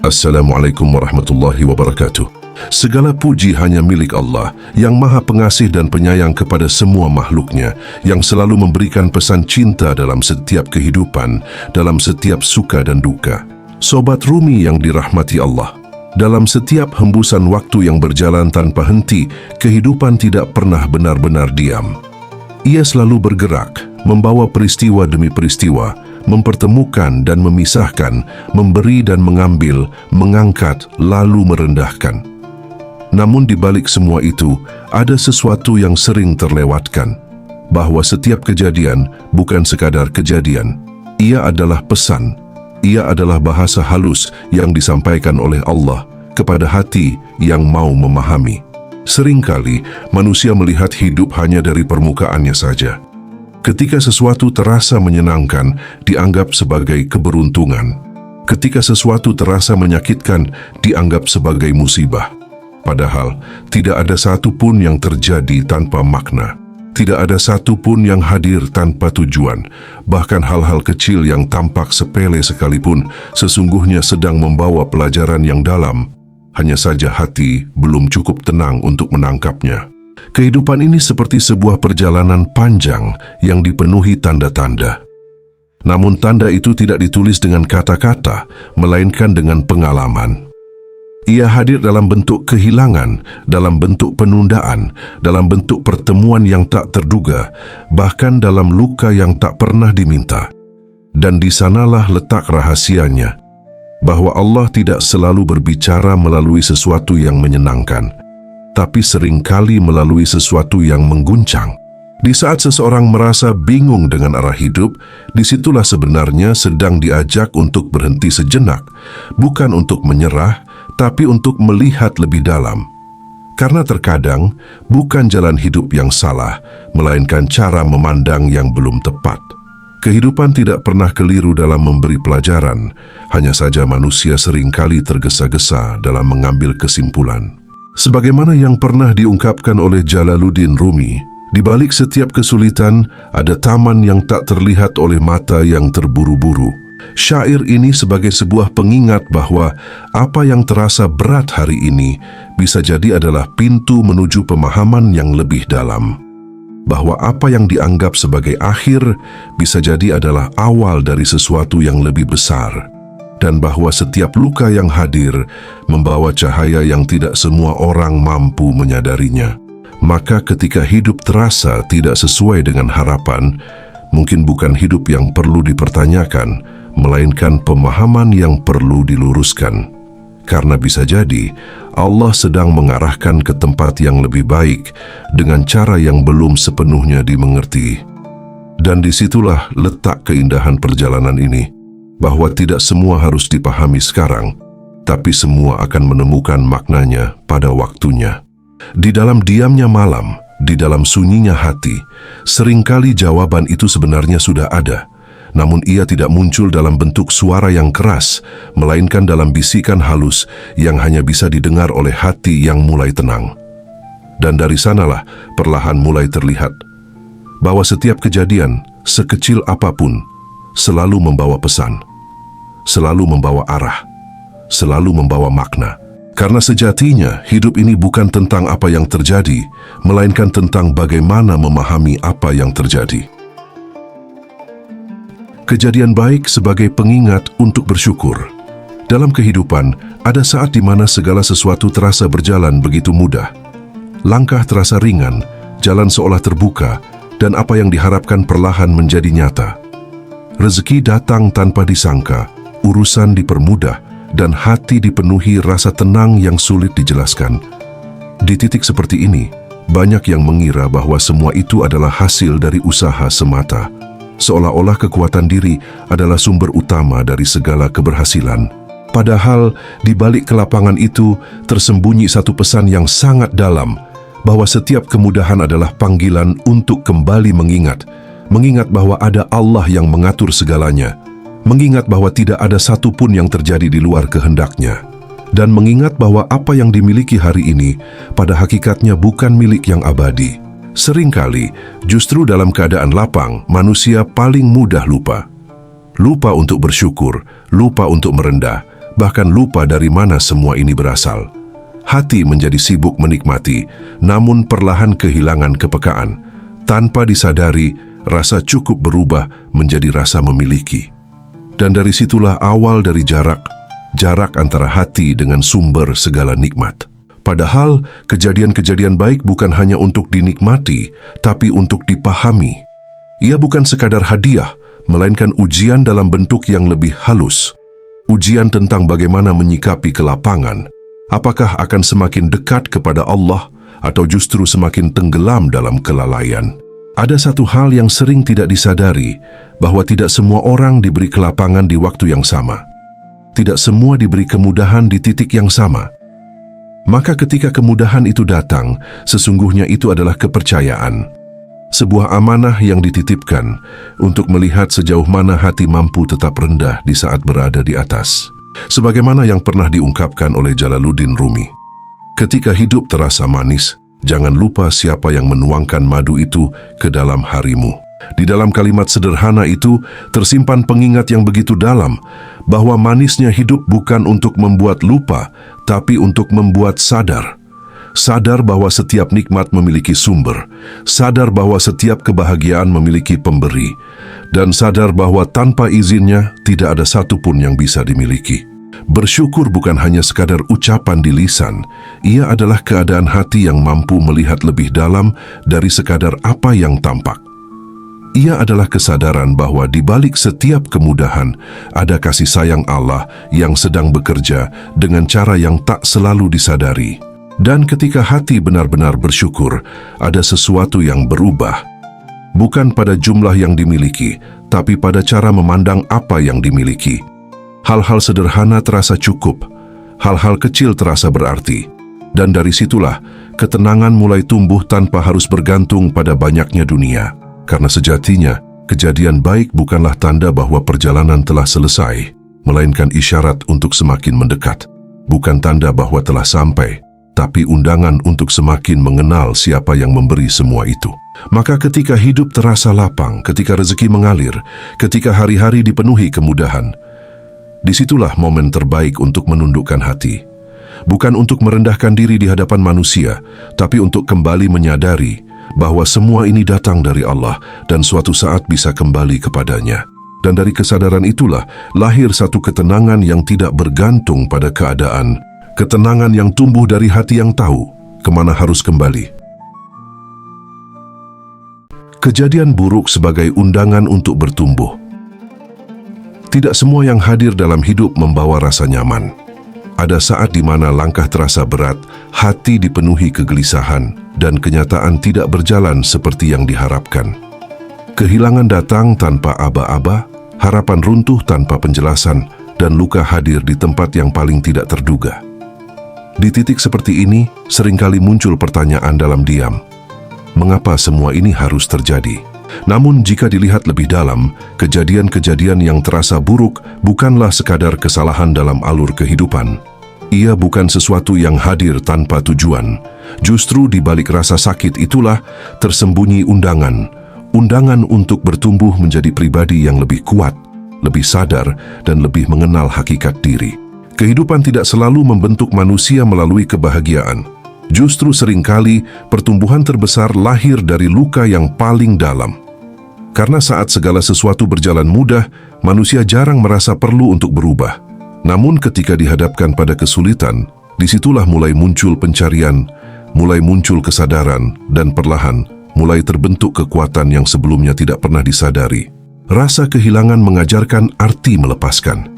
Assalamualaikum warahmatullahi wabarakatuh. Segala puji hanya milik Allah yang maha pengasih dan penyayang kepada semua makhluknya, yang selalu memberikan pesan cinta dalam setiap kehidupan, dalam setiap suka dan duka. Sobat Rumi yang dirahmati Allah, dalam setiap hembusan waktu yang berjalan tanpa henti, kehidupan tidak pernah benar-benar diam. Ia selalu bergerak, membawa peristiwa demi peristiwa, mempertemukan dan memisahkan, memberi dan mengambil, mengangkat lalu merendahkan. Namun di balik semua itu, ada sesuatu yang sering terlewatkan, bahwa setiap kejadian bukan sekadar kejadian. Ia adalah pesan, ia adalah bahasa halus yang disampaikan oleh Allah kepada hati yang mau memahami. Seringkali manusia melihat hidup hanya dari permukaannya saja. Ketika sesuatu terasa menyenangkan, dianggap sebagai keberuntungan. Ketika sesuatu terasa menyakitkan, dianggap sebagai musibah. Padahal, tidak ada satu pun yang terjadi tanpa makna. Tidak ada satu pun yang hadir tanpa tujuan. Bahkan hal-hal kecil yang tampak sepele sekalipun, sesungguhnya sedang membawa pelajaran yang dalam. Hanya saja hati belum cukup tenang untuk menangkapnya. Kehidupan ini seperti sebuah perjalanan panjang yang dipenuhi tanda-tanda. Namun tanda itu tidak ditulis dengan kata-kata, melainkan dengan pengalaman. Ia hadir dalam bentuk kehilangan, dalam bentuk penundaan, dalam bentuk pertemuan yang tak terduga, bahkan dalam luka yang tak pernah diminta. Dan di sanalah letak rahasianya, bahwa Allah tidak selalu berbicara melalui sesuatu yang menyenangkan, tapi seringkali melalui sesuatu yang mengguncang. Di saat seseorang merasa bingung dengan arah hidup, disitulah sebenarnya sedang diajak untuk berhenti sejenak, bukan untuk menyerah, tapi untuk melihat lebih dalam. Karena terkadang bukan jalan hidup yang salah, melainkan cara memandang yang belum tepat. Kehidupan tidak pernah keliru dalam memberi pelajaran, hanya saja manusia seringkali tergesa-gesa dalam mengambil kesimpulan. Sebagaimana yang pernah diungkapkan oleh Jalaluddin Rumi, di balik setiap kesulitan ada taman yang tak terlihat oleh mata yang terburu-buru. Syair ini sebagai sebuah pengingat bahwa apa yang terasa berat hari ini bisa jadi adalah pintu menuju pemahaman yang lebih dalam. Bahwa apa yang dianggap sebagai akhir bisa jadi adalah awal dari sesuatu yang lebih besar. Dan bahwa setiap luka yang hadir membawa cahaya yang tidak semua orang mampu menyadarinya. Maka ketika hidup terasa tidak sesuai dengan harapan, mungkin bukan hidup yang perlu dipertanyakan, melainkan pemahaman yang perlu diluruskan. Karena bisa jadi Allah sedang mengarahkan ke tempat yang lebih baik dengan cara yang belum sepenuhnya dimengerti. Dan disitulah letak keindahan perjalanan ini, bahwa tidak semua harus dipahami sekarang, tapi semua akan menemukan maknanya pada waktunya. Di dalam diamnya malam, di dalam sunyinya hati, seringkali jawaban itu sebenarnya sudah ada. Namun ia tidak muncul dalam bentuk suara yang keras, melainkan dalam bisikan halus yang hanya bisa didengar oleh hati yang mulai tenang. Dan dari sanalah perlahan mulai terlihat bahwa setiap kejadian, sekecil apapun, selalu membawa pesan, selalu membawa arah, selalu membawa makna. Karena sejatinya hidup ini bukan tentang apa yang terjadi, melainkan tentang bagaimana memahami apa yang terjadi. Kejadian baik sebagai pengingat untuk bersyukur. Dalam kehidupan, ada saat di mana segala sesuatu terasa berjalan begitu mudah. Langkah terasa ringan, jalan seolah terbuka, dan apa yang diharapkan perlahan menjadi nyata. Rezeki datang tanpa disangka, urusan dipermudah, dan hati dipenuhi rasa tenang yang sulit dijelaskan. Di titik seperti ini, banyak yang mengira bahwa semua itu adalah hasil dari usaha semata. Seolah-olah kekuatan diri adalah sumber utama dari segala keberhasilan. Padahal di balik kelapangan itu tersembunyi satu pesan yang sangat dalam, bahwa setiap kemudahan adalah panggilan untuk kembali mengingat bahwa ada Allah yang mengatur segalanya, mengingat bahwa tidak ada satu pun yang terjadi di luar kehendaknya, dan mengingat bahwa apa yang dimiliki hari ini pada hakikatnya bukan milik yang abadi. Seringkali, justru dalam keadaan lapang, manusia paling mudah lupa. Lupa untuk bersyukur, lupa untuk merendah, bahkan lupa dari mana semua ini berasal. Hati menjadi sibuk menikmati, namun perlahan kehilangan kepekaan. Tanpa disadari, rasa cukup berubah menjadi rasa memiliki. Dan dari situlah awal dari jarak antara hati dengan sumber segala nikmat. Padahal, kejadian-kejadian baik bukan hanya untuk dinikmati, tapi untuk dipahami. Ia bukan sekadar hadiah, melainkan ujian dalam bentuk yang lebih halus. Ujian tentang bagaimana menyikapi kelapangan. Apakah akan semakin dekat kepada Allah atau justru semakin tenggelam dalam kelalaian? Ada satu hal yang sering tidak disadari, bahwa tidak semua orang diberi kelapangan di waktu yang sama. Tidak semua diberi kemudahan di titik yang sama. Maka ketika kemudahan itu datang, sesungguhnya itu adalah kepercayaan. Sebuah amanah yang dititipkan untuk melihat sejauh mana hati mampu tetap rendah di saat berada di atas. Sebagaimana yang pernah diungkapkan oleh Jalaluddin Rumi. Ketika hidup terasa manis, jangan lupa siapa yang menuangkan madu itu ke dalam harimu. Di dalam kalimat sederhana itu tersimpan pengingat yang begitu dalam, bahwa manisnya hidup bukan untuk membuat lupa, tapi untuk membuat sadar. Sadar bahwa setiap nikmat memiliki sumber, sadar bahwa setiap kebahagiaan memiliki pemberi, dan sadar bahwa tanpa izinnya tidak ada satupun yang bisa dimiliki. Bersyukur bukan hanya sekadar ucapan di lisan, ia adalah keadaan hati yang mampu melihat lebih dalam dari sekadar apa yang tampak. Ia adalah kesadaran bahwa di balik setiap kemudahan ada kasih sayang Allah yang sedang bekerja dengan cara yang tak selalu disadari. Dan ketika hati benar-benar bersyukur, ada sesuatu yang berubah. Bukan pada jumlah yang dimiliki, tapi pada cara memandang apa yang dimiliki. Hal-hal sederhana terasa cukup, hal-hal kecil terasa berarti. Dan dari situlah, ketenangan mulai tumbuh tanpa harus bergantung pada banyaknya dunia. Karena sejatinya, kejadian baik bukanlah tanda bahwa perjalanan telah selesai, melainkan isyarat untuk semakin mendekat. Bukan tanda bahwa telah sampai, tapi undangan untuk semakin mengenal siapa yang memberi semua itu. Maka ketika hidup terasa lapang, ketika rezeki mengalir, ketika hari-hari dipenuhi kemudahan, disitulah momen terbaik untuk menundukkan hati. Bukan untuk merendahkan diri di hadapan manusia, tapi untuk kembali menyadari bahwa semua ini datang dari Allah dan suatu saat bisa kembali kepadanya. Dan dari kesadaran itulah lahir satu ketenangan yang tidak bergantung pada keadaan. Ketenangan yang tumbuh dari hati yang tahu kemana harus kembali. Kejadian buruk sebagai undangan untuk bertumbuh. Tidak semua yang hadir dalam hidup membawa rasa nyaman. Ada saat di mana langkah terasa berat, hati dipenuhi kegelisahan, dan kenyataan tidak berjalan seperti yang diharapkan. Kehilangan datang tanpa aba-aba, harapan runtuh tanpa penjelasan, dan luka hadir di tempat yang paling tidak terduga. Di titik seperti ini, seringkali muncul pertanyaan dalam diam. Mengapa semua ini harus terjadi? Namun jika dilihat lebih dalam, kejadian-kejadian yang terasa buruk bukanlah sekadar kesalahan dalam alur kehidupan. Ia bukan sesuatu yang hadir tanpa tujuan. Justru di balik rasa sakit itulah tersembunyi undangan. Undangan untuk bertumbuh menjadi pribadi yang lebih kuat, lebih sadar, dan lebih mengenal hakikat diri. Kehidupan tidak selalu membentuk manusia melalui kebahagiaan. Justru seringkali pertumbuhan terbesar lahir dari luka yang paling dalam. Karena saat segala sesuatu berjalan mudah, manusia jarang merasa perlu untuk berubah. Namun ketika dihadapkan pada kesulitan, disitulah mulai muncul pencarian, mulai muncul kesadaran, dan perlahan mulai terbentuk kekuatan yang sebelumnya tidak pernah disadari. Rasa kehilangan mengajarkan arti melepaskan.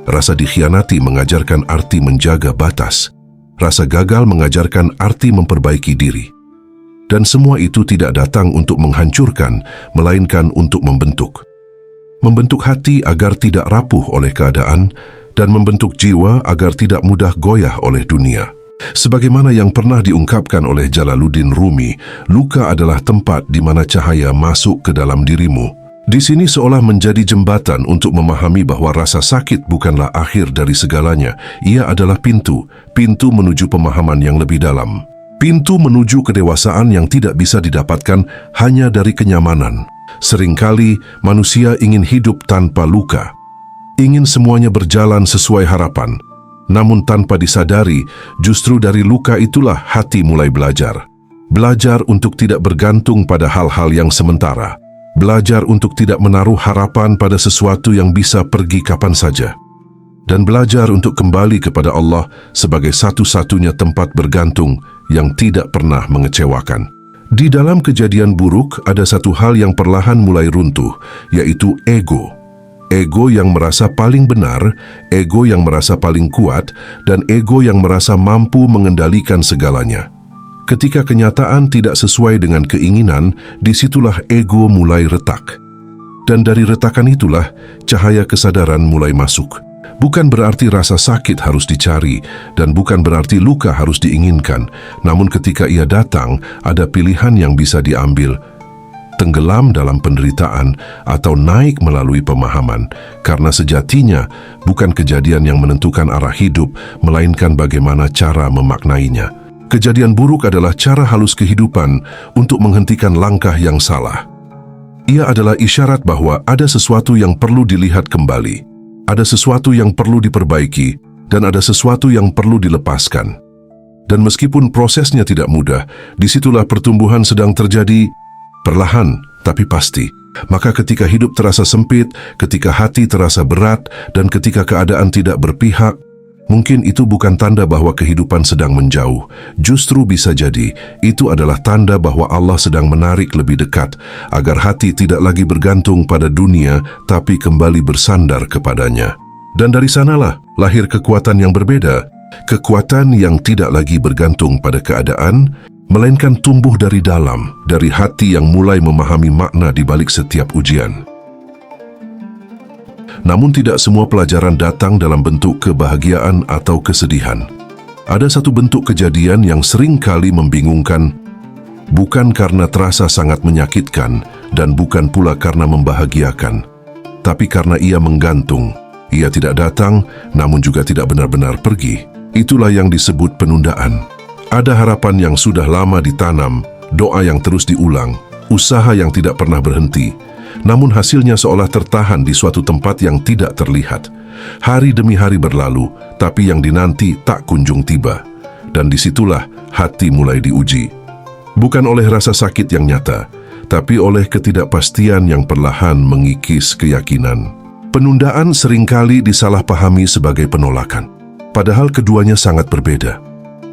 Rasa dikhianati mengajarkan arti menjaga batas. Rasa gagal mengajarkan arti memperbaiki diri. Dan semua itu tidak datang untuk menghancurkan, melainkan untuk membentuk. Membentuk hati agar tidak rapuh oleh keadaan, dan membentuk jiwa agar tidak mudah goyah oleh dunia. Sebagaimana yang pernah diungkapkan oleh Jalaluddin Rumi, luka adalah tempat di mana cahaya masuk ke dalam dirimu. Di sini seolah menjadi jembatan untuk memahami bahwa rasa sakit bukanlah akhir dari segalanya. Ia adalah pintu menuju pemahaman yang lebih dalam. Pintu menuju kedewasaan yang tidak bisa didapatkan hanya dari kenyamanan. Seringkali manusia ingin hidup tanpa luka. ingin semuanya berjalan sesuai harapan. Namun tanpa disadari, justru dari luka itulah hati mulai belajar. Belajar untuk tidak bergantung pada hal-hal yang sementara. Belajar untuk tidak menaruh harapan pada sesuatu yang bisa pergi kapan saja. Dan belajar untuk kembali kepada Allah sebagai satu-satunya tempat bergantung yang tidak pernah mengecewakan. Di dalam kejadian buruk ada satu hal yang perlahan mulai runtuh, yaitu ego. Ego yang merasa paling benar, ego yang merasa paling kuat, dan ego yang merasa mampu mengendalikan segalanya. Ketika kenyataan tidak sesuai dengan keinginan, disitulah ego mulai retak. Dan dari retakan itulah cahaya kesadaran mulai masuk. Bukan berarti rasa sakit harus dicari, dan bukan berarti luka harus diinginkan. Namun ketika ia datang, ada pilihan yang bisa diambil. Tenggelam dalam penderitaan atau naik melalui pemahaman, karena sejatinya bukan kejadian yang menentukan arah hidup, melainkan bagaimana cara memaknainya. Kejadian buruk adalah cara halus kehidupan untuk menghentikan langkah yang salah. Ia adalah isyarat bahwa ada sesuatu yang perlu dilihat kembali, ada sesuatu yang perlu diperbaiki, dan ada sesuatu yang perlu dilepaskan. Dan meskipun prosesnya tidak mudah, disitulah pertumbuhan sedang terjadi. Perlahan, tapi pasti. Maka ketika hidup terasa sempit, ketika hati terasa berat, dan ketika keadaan tidak berpihak, mungkin itu bukan tanda bahwa kehidupan sedang menjauh. Justru bisa jadi, itu adalah tanda bahwa Allah sedang menarik lebih dekat, agar hati tidak lagi bergantung pada dunia, tapi kembali bersandar kepadanya. Dan dari sanalah lahir kekuatan yang berbeda, kekuatan yang tidak lagi bergantung pada keadaan, melainkan tumbuh dari dalam, dari hati yang mulai memahami makna di balik setiap ujian. Namun tidak semua pelajaran datang dalam bentuk kebahagiaan atau kesedihan. Ada satu bentuk kejadian yang sering kali membingungkan, bukan karena terasa sangat menyakitkan dan bukan pula karena membahagiakan, tapi karena ia menggantung. Ia tidak datang, namun juga tidak benar-benar pergi. Itulah yang disebut penundaan. Ada harapan yang sudah lama ditanam, doa yang terus diulang, usaha yang tidak pernah berhenti, namun hasilnya seolah tertahan di suatu tempat yang tidak terlihat. Hari demi hari berlalu, tapi yang dinanti tak kunjung tiba. Dan disitulah hati mulai diuji. Bukan oleh rasa sakit yang nyata, tapi oleh ketidakpastian yang perlahan mengikis keyakinan. Penundaan seringkali disalahpahami sebagai penolakan, padahal keduanya sangat berbeda.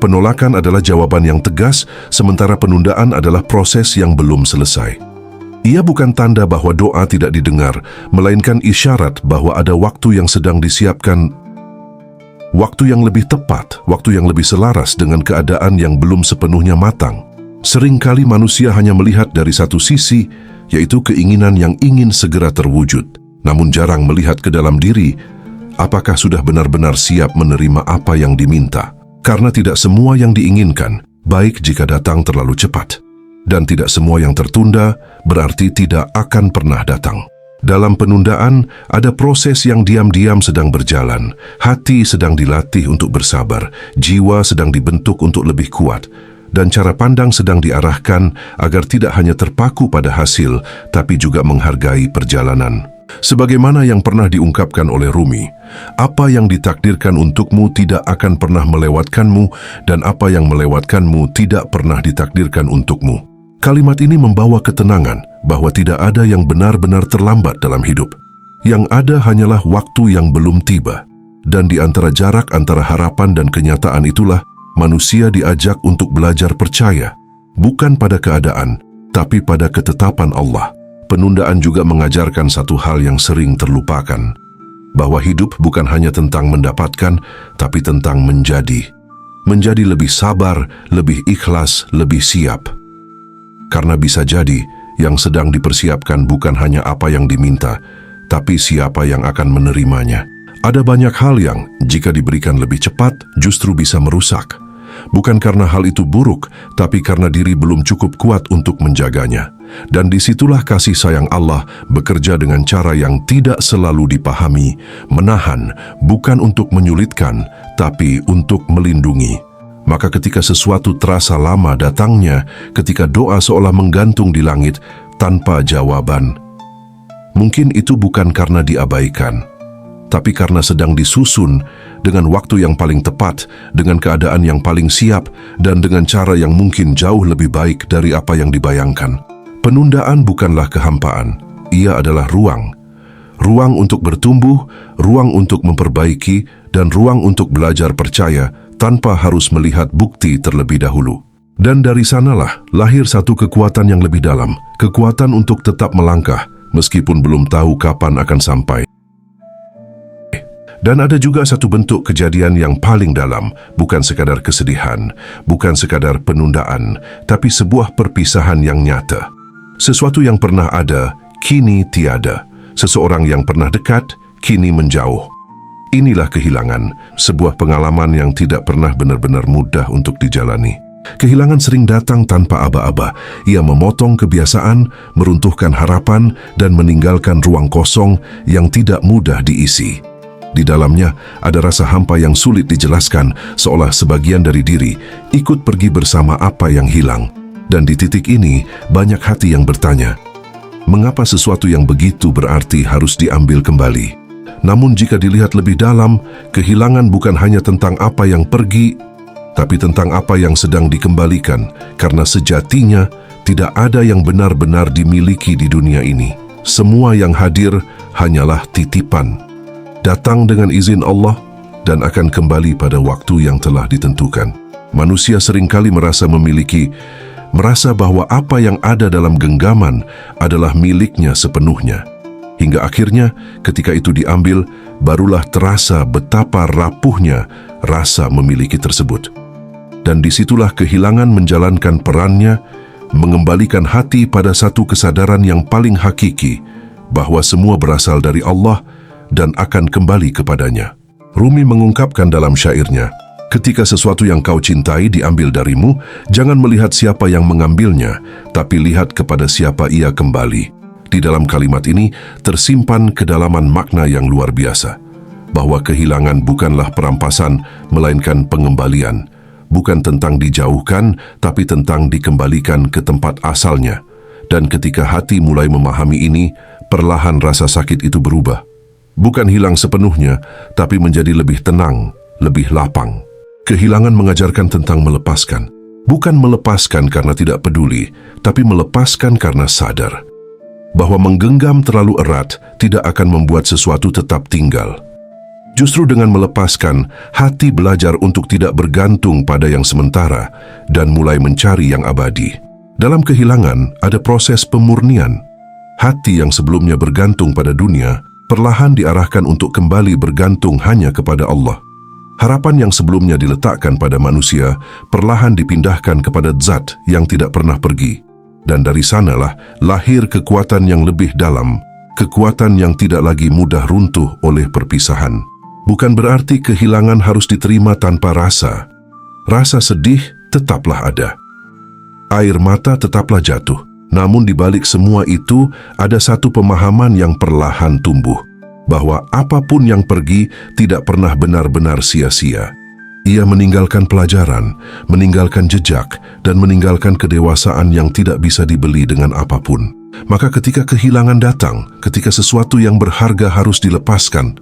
Penolakan adalah jawaban yang tegas, sementara penundaan adalah proses yang belum selesai. Ia bukan tanda bahwa doa tidak didengar, melainkan isyarat bahwa ada waktu yang sedang disiapkan, waktu yang lebih tepat, waktu yang lebih selaras dengan keadaan yang belum sepenuhnya matang. Seringkali manusia hanya melihat dari satu sisi, yaitu keinginan yang ingin segera terwujud, namun jarang melihat ke dalam diri, apakah sudah benar-benar siap menerima apa yang diminta. Karena tidak semua yang diinginkan baik jika datang terlalu cepat, dan tidak semua yang tertunda berarti tidak akan pernah datang. Dalam penundaan ada proses yang diam-diam sedang berjalan. Hati sedang dilatih untuk bersabar, jiwa sedang dibentuk untuk lebih kuat, dan cara pandang sedang diarahkan agar tidak hanya terpaku pada hasil, tapi juga menghargai perjalanan. Sebagaimana yang pernah diungkapkan oleh Rumi, apa yang ditakdirkan untukmu tidak akan pernah melewatkanmu, dan apa yang melewatkanmu tidak pernah ditakdirkan untukmu. Kalimat ini membawa ketenangan bahwa tidak ada yang benar-benar terlambat dalam hidup. Yang ada hanyalah waktu yang belum tiba. Dan di antara jarak antara harapan dan kenyataan itulah manusia diajak untuk belajar percaya, bukan pada keadaan, tapi pada ketetapan Allah. Penundaan juga mengajarkan satu hal yang sering terlupakan, bahwa hidup bukan hanya tentang mendapatkan, tapi tentang menjadi. Menjadi lebih sabar, lebih ikhlas, lebih siap. Karena bisa jadi, yang sedang dipersiapkan bukan hanya apa yang diminta, tapi siapa yang akan menerimanya. Ada banyak hal yang, jika diberikan lebih cepat, justru bisa merusak. Bukan karena hal itu buruk, tapi karena diri belum cukup kuat untuk menjaganya. Dan disitulah kasih sayang Allah bekerja dengan cara yang tidak selalu dipahami, menahan, bukan untuk menyulitkan, tapi untuk melindungi. Maka ketika sesuatu terasa lama datangnya, ketika doa seolah menggantung di langit tanpa jawaban, mungkin itu bukan karena diabaikan, tapi karena sedang disusun dengan waktu yang paling tepat, dengan keadaan yang paling siap, dan dengan cara yang mungkin jauh lebih baik dari apa yang dibayangkan. Penundaan bukanlah kehampaan, ia adalah ruang. Ruang untuk bertumbuh, ruang untuk memperbaiki, dan ruang untuk belajar percaya tanpa harus melihat bukti terlebih dahulu. Dan dari sanalah lahir satu kekuatan yang lebih dalam, kekuatan untuk tetap melangkah, meskipun belum tahu kapan akan sampai. Dan ada juga satu bentuk kejadian yang paling dalam, bukan sekadar kesedihan, bukan sekadar penundaan, tapi sebuah perpisahan yang nyata. Sesuatu yang pernah ada, kini tiada. Seseorang yang pernah dekat, kini menjauh. Inilah kehilangan, sebuah pengalaman yang tidak pernah benar-benar mudah untuk dijalani. Kehilangan sering datang tanpa aba-aba. Ia memotong kebiasaan, meruntuhkan harapan, dan meninggalkan ruang kosong yang tidak mudah diisi. Di dalamnya ada rasa hampa yang sulit dijelaskan, seolah sebagian dari diri ikut pergi bersama apa yang hilang. Dan di titik ini, banyak hati yang bertanya, mengapa sesuatu yang begitu berarti harus diambil kembali? Namun jika dilihat lebih dalam, kehilangan bukan hanya tentang apa yang pergi, tapi tentang apa yang sedang dikembalikan, karena sejatinya tidak ada yang benar-benar dimiliki di dunia ini. Semua yang hadir hanyalah titipan. Datang dengan izin Allah dan akan kembali pada waktu yang telah ditentukan. Manusia seringkali merasa bahwa apa yang ada dalam genggaman adalah miliknya sepenuhnya. Hingga akhirnya ketika itu diambil, barulah terasa betapa rapuhnya rasa memiliki tersebut. Dan disitulah kehilangan menjalankan perannya, mengembalikan hati pada satu kesadaran yang paling hakiki, bahwa semua berasal dari Allah dan akan kembali kepadanya. Rumi mengungkapkan dalam syairnya, ketika sesuatu yang kau cintai diambil darimu, jangan melihat siapa yang mengambilnya, tapi lihat kepada siapa ia kembali. Di dalam kalimat ini tersimpan kedalaman makna yang luar biasa, bahwa kehilangan bukanlah perampasan, melainkan pengembalian. Bukan tentang dijauhkan, tapi tentang dikembalikan ke tempat asalnya. Dan ketika hati mulai memahami ini, perlahan rasa sakit itu berubah. Bukan hilang sepenuhnya, tapi menjadi lebih tenang, lebih lapang. Kehilangan mengajarkan tentang melepaskan. Bukan melepaskan karena tidak peduli, tapi melepaskan karena sadar bahwa menggenggam terlalu erat tidak akan membuat sesuatu tetap tinggal. Justru dengan melepaskan, hati belajar untuk tidak bergantung pada yang sementara dan mulai mencari yang abadi. Dalam kehilangan ada proses pemurnian. Hati yang sebelumnya bergantung pada dunia, perlahan diarahkan untuk kembali bergantung hanya kepada Allah. Harapan yang sebelumnya diletakkan pada manusia, perlahan dipindahkan kepada zat yang tidak pernah pergi. Dan dari sanalah lahir kekuatan yang lebih dalam, kekuatan yang tidak lagi mudah runtuh oleh perpisahan. Bukan berarti kehilangan harus diterima tanpa rasa. Rasa sedih tetaplah ada. Air mata tetaplah jatuh. Namun di balik semua itu ada satu pemahaman yang perlahan tumbuh, bahwa apapun yang pergi tidak pernah benar-benar sia-sia. Ia meninggalkan pelajaran, meninggalkan jejak, dan meninggalkan kedewasaan yang tidak bisa dibeli dengan apapun. Maka ketika kehilangan datang, ketika sesuatu yang berharga harus dilepaskan,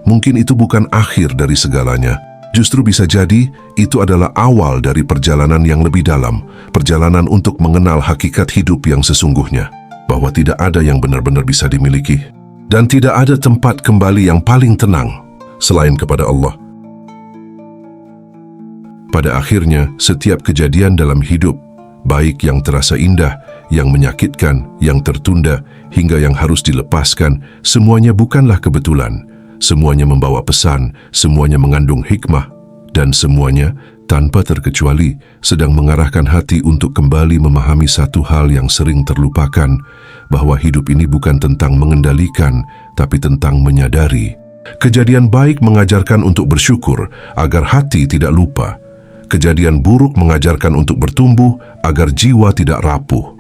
mungkin itu bukan akhir dari segalanya. Justru bisa jadi itu adalah awal dari perjalanan yang lebih dalam, perjalanan untuk mengenal hakikat hidup yang sesungguhnya, bahwa tidak ada yang benar-benar bisa dimiliki, dan tidak ada tempat kembali yang paling tenang selain kepada Allah. Pada akhirnya, setiap kejadian dalam hidup, baik yang terasa indah, yang menyakitkan, yang tertunda, hingga yang harus dilepaskan, semuanya bukanlah kebetulan. Semuanya membawa pesan, semuanya mengandung hikmah, dan semuanya tanpa terkecuali sedang mengarahkan hati untuk kembali memahami satu hal yang sering terlupakan, bahwa hidup ini bukan tentang mengendalikan, tapi tentang menyadari. Kejadian baik mengajarkan untuk bersyukur agar hati tidak lupa. Kejadian buruk mengajarkan untuk bertumbuh agar jiwa tidak rapuh.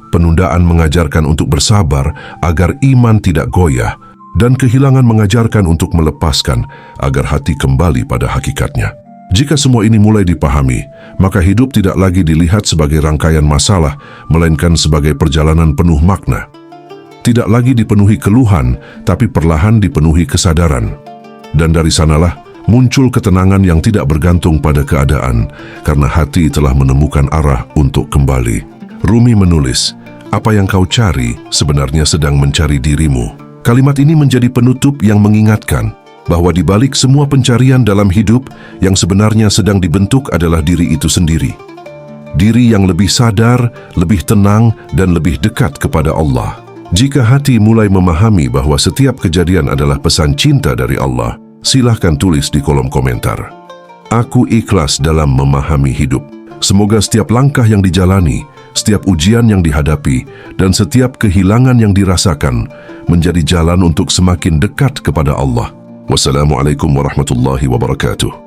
Penundaan mengajarkan untuk bersabar agar iman tidak goyah. Dan kehilangan mengajarkan untuk melepaskan agar hati kembali pada hakikatnya. Jika semua ini mulai dipahami, maka hidup tidak lagi dilihat sebagai rangkaian masalah, melainkan sebagai perjalanan penuh makna. Tidak lagi dipenuhi keluhan, tapi perlahan dipenuhi kesadaran. Dan dari sanalah muncul ketenangan yang tidak bergantung pada keadaan, karena hati telah menemukan arah untuk kembali. Rumi menulis, "Apa yang kau cari sebenarnya sedang mencari dirimu." Kalimat ini menjadi penutup yang mengingatkan bahwa di balik semua pencarian dalam hidup, yang sebenarnya sedang dibentuk adalah diri itu sendiri. Diri yang lebih sadar, lebih tenang, dan lebih dekat kepada Allah. Jika hati mulai memahami bahwa setiap kejadian adalah pesan cinta dari Allah, silahkan tulis di kolom komentar. Aku ikhlas dalam memahami hidup. Semoga setiap langkah yang dijalani, setiap ujian yang dihadapi, dan setiap kehilangan yang dirasakan menjadi jalan untuk semakin dekat kepada Allah. Wassalamualaikum warahmatullahi wabarakatuh.